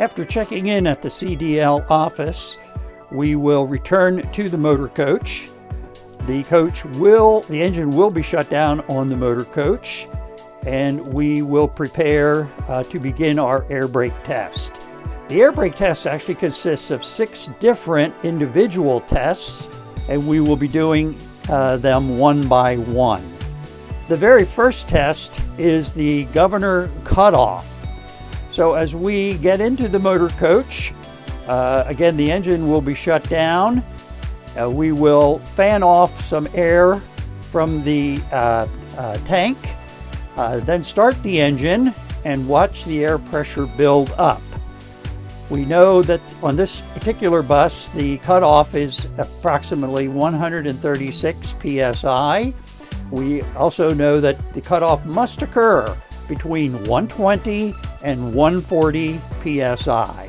After checking in at the CDL office, we will return to the motor coach. The engine will be shut down on the motor coach, and we will prepare to begin our air brake test. The air brake test actually consists of 6 different individual tests, and we will be doing them one by one. The very first test is the governor cutoff. So as we get into the motor coach, again, the engine will be shut down. We will fan off some air from the tank, then start the engine and watch the air pressure build up. We know that on this particular bus, the cutoff is approximately 136 psi. We also know that the cutoff must occur between 120 and 140 psi.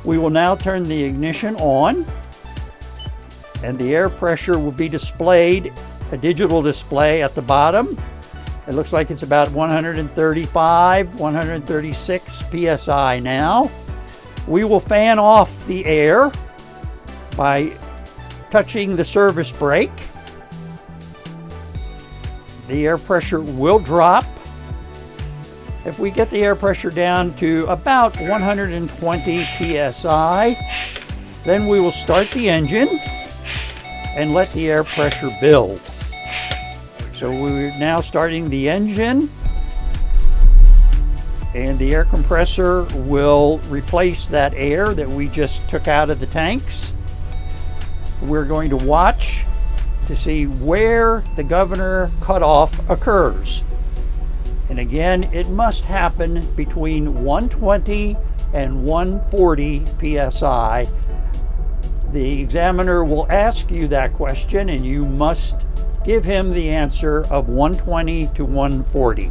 We will now turn the ignition on, and the air pressure will be displayed, a digital display at the bottom. It looks like it's about 135, 136 psi now. We will fan off the air by touching the service brake. The air pressure will drop. If we get the air pressure down to about 120 psi, then we will start the engine and let the air pressure build. So we're now starting the engine, and the air compressor will replace that air that we just took out of the tanks. We're going to watch to see where the governor cutoff occurs. And again, it must happen between 120 and 140 psi. The examiner will ask you that question, and you must give him the answer of 120 to 140.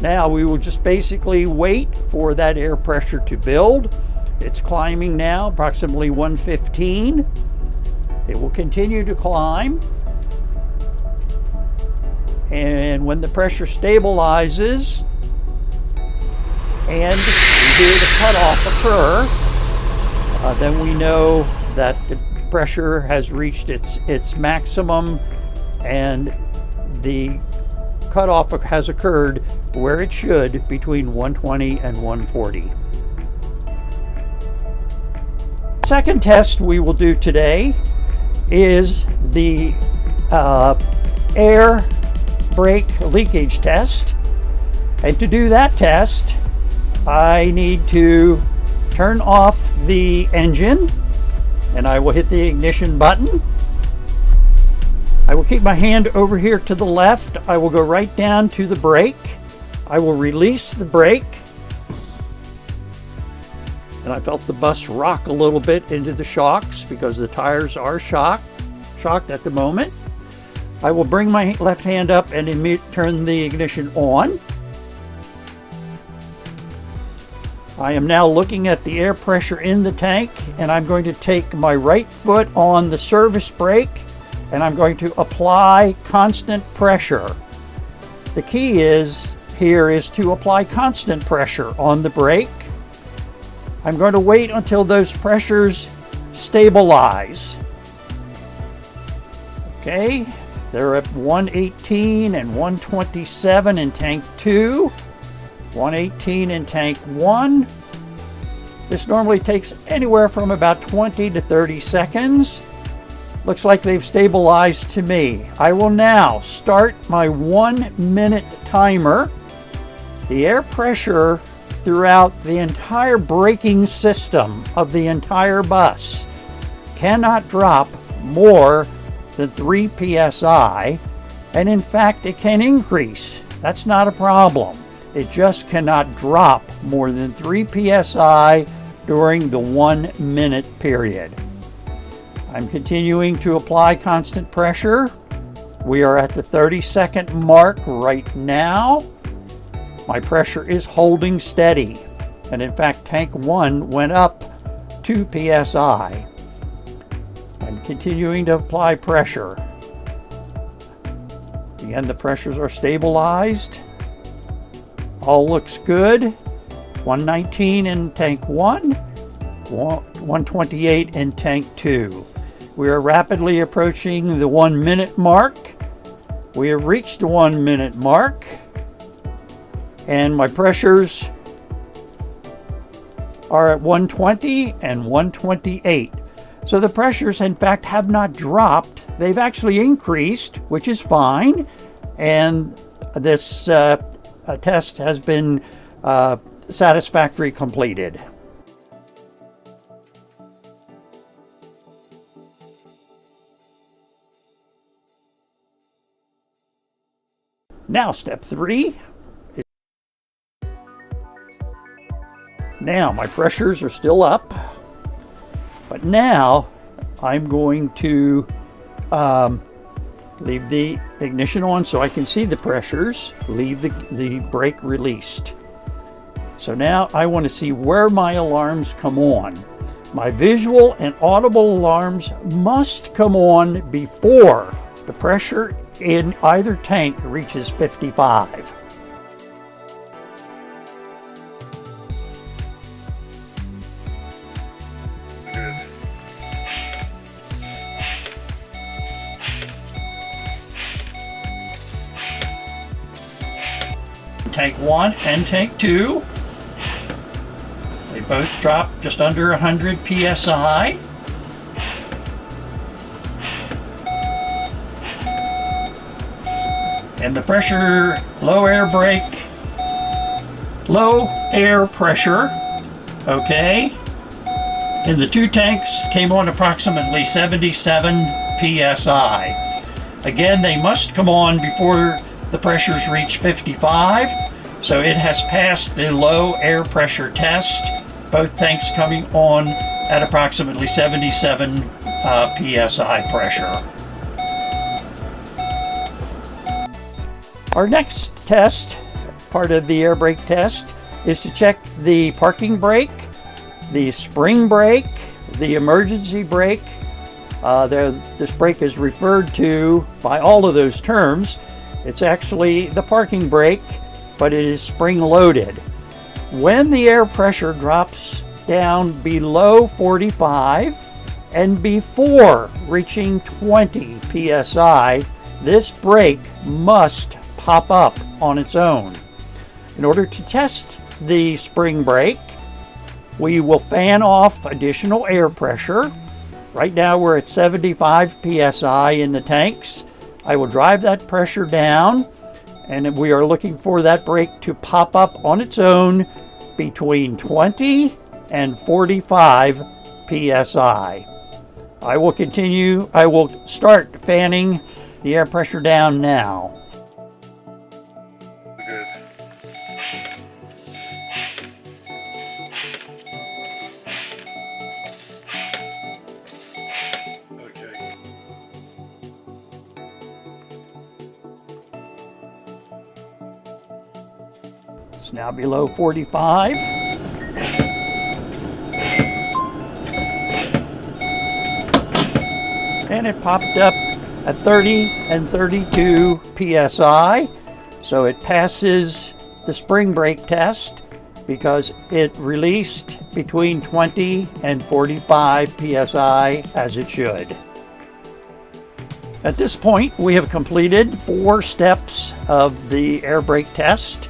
Now we will just basically wait for that air pressure to build. It's climbing now, approximately 115. It will continue to climb. And when the pressure stabilizes and hear the cutoff occur, then we know that the pressure has reached its maximum and the cutoff has occurred where it should, between 120 and 140. Second test we will do today is the air brake leakage test. And to do that test, I need to turn off the engine, and I will hit the ignition button. I will keep my hand over here to the left. I will go right down to the brake. I will release the brake. And I felt the bus rock a little bit into the shocks because the tires are shocked at the moment. I will bring my left hand up and turn the ignition on. I am now looking at the air pressure in the tank, and I'm going to take my right foot on the service brake, and I'm going to apply constant pressure. The key here is to apply constant pressure on the brake. I'm going to wait until those pressures stabilize. Okay, they're at 118 and 127 in tank 2, 118 in tank 1. This normally takes anywhere from about 20 to 30 seconds. Looks like they've stabilized to me. I will now start my 1-minute timer. The air pressure throughout the entire braking system of the entire bus cannot drop more than 3 psi, and in fact it can increase. That's not a problem. It just cannot drop more than 3 psi during the 1-minute period. I'm continuing to apply constant pressure. We are at the 30-second mark right now. My pressure is holding steady, and in fact tank 1 went up 2 psi. I'm continuing to apply pressure. Again, the pressures are stabilized. All looks good. 119 in tank 1, 128 in tank 2. We are rapidly approaching the 1 minute mark. We have reached the 1 minute mark, and my pressures are at 120 and 128. So the pressures, in fact, have not dropped. They've actually increased, which is fine. And this test has been satisfactorily completed. Now, step 3. Now, my pressures are still up, but now I'm going to leave the ignition on so I can see the pressures, leave the brake released. So now I want to see where my alarms come on. My visual and audible alarms must come on before the pressure in either tank reaches 55. Tank 1 and tank 2, they both drop just under 100 psi. And the pressure, low air pressure, okay, in the 2 tanks came on approximately 77 psi. Again, they must come on before the pressures reach 55, so it has passed the low air pressure test, both tanks coming on at approximately 77 psi pressure. Our next test, part of the air brake test, is to check the parking brake, the spring brake, the emergency brake. This brake is referred to by all of those terms. It's actually the parking brake, but it is spring-loaded. When the air pressure drops down below 45 and before reaching 20 psi, this brake must pop up on its own. In order to test the spring brake, we will fan off additional air pressure. Right now we're at 75 psi in the tanks. I will drive that pressure down, and we are looking for that brake to pop up on its own between 20 and 45 psi. I will start fanning the air pressure down now. It's now below 45. And it popped up at 30 and 32 psi. So it passes the spring brake test because it released between 20 and 45 psi as it should. At this point, we have completed 4 steps of the air brake test.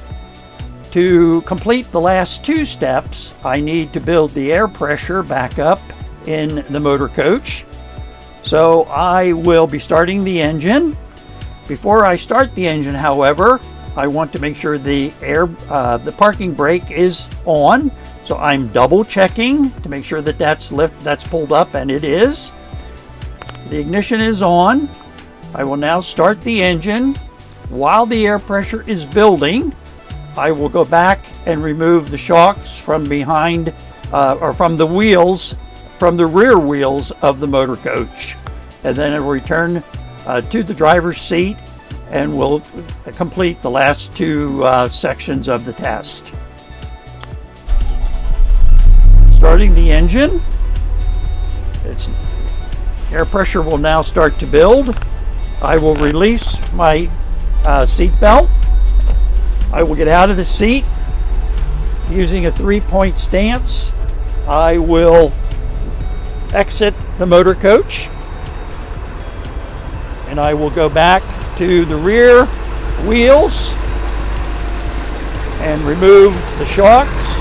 To complete the last 2 steps, I need to build the air pressure back up in the motor coach. So I will be starting the engine. Before I start the engine, however, I want to make sure the parking brake is on. So I'm double checking to make sure that that's pulled up, and it is. The ignition is on. I will now start the engine. While the air pressure is building, I will go back and remove the shocks from behind or from the wheels, from the rear wheels of the motor coach. And then I will return to the driver's seat and we'll complete the last 2 sections of the test. Starting the engine, air pressure will now start to build. I will release my seat belt. I will get out of the seat. using a 3-point stance, I will exit the motor coach, and I will go back to the rear wheels and remove the shocks.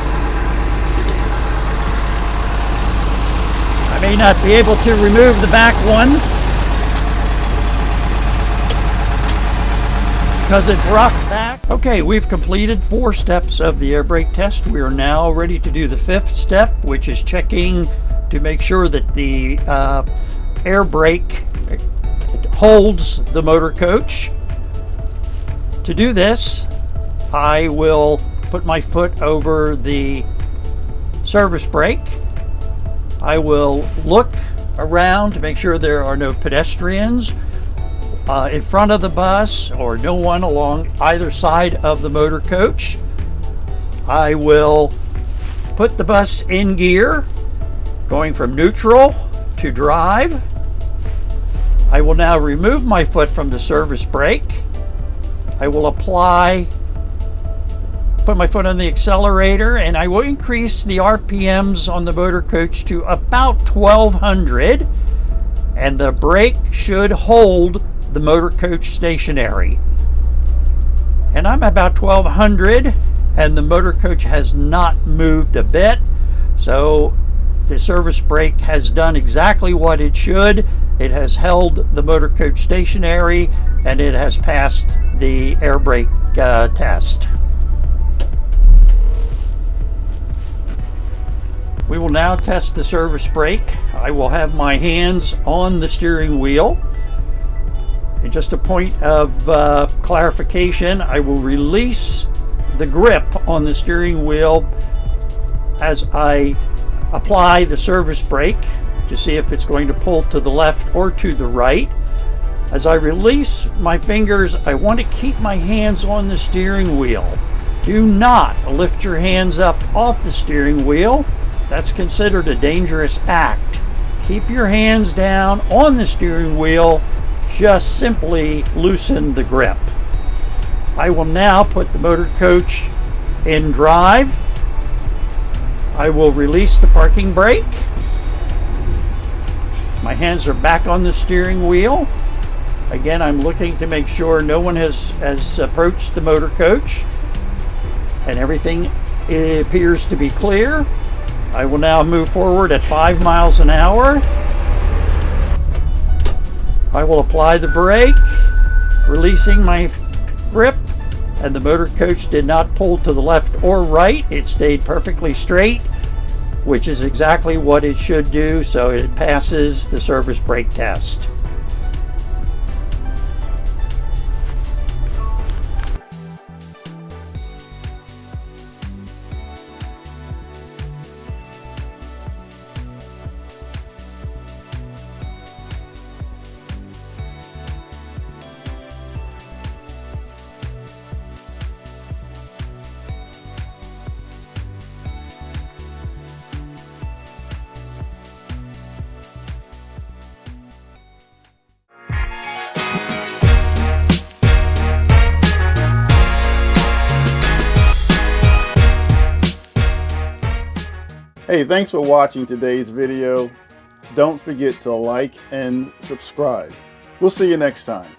I may not be able to remove the back one because it rocked back. Okay, we've completed 4 steps of the air brake test. We are now ready to do the 5th step, which is checking to make sure that the air brake holds the motor coach. To do this, I will put my foot over the service brake. I will look around to make sure there are no pedestrians in front of the bus or no one along either side of the motor coach. I will put the bus in gear, going from neutral to drive. I will now remove my foot from the service brake. I will put my foot on the accelerator, and I will increase the RPMs on the motor coach to about 1200, and the brake should hold the motor coach stationary. And I'm about 1200, and the motor coach has not moved a bit, so the service brake has done exactly what it should. It has held the motor coach stationary, and it has passed the air brake test. We will now test the service brake. I will have my hands on the steering wheel. And just a point of clarification, I will release the grip on the steering wheel as I apply the service brake to see if it's going to pull to the left or to the right. As I release my fingers, I want to keep my hands on the steering wheel. Do not lift your hands up off the steering wheel. That's considered a dangerous act. Keep your hands down on the steering wheel. Just simply loosen the grip. I will now put the motor coach in drive. I will release the parking brake. My hands are back on the steering wheel. Again, I'm looking to make sure no one has approached the motor coach, and everything appears to be clear. I will now move forward at 5 miles an hour. I will apply the brake, releasing my grip, and the motor coach did not pull to the left or right. It stayed perfectly straight, which is exactly what it should do, so it passes the service brake test. Hey, thanks for watching today's video. Don't forget to like and subscribe. We'll see you next time.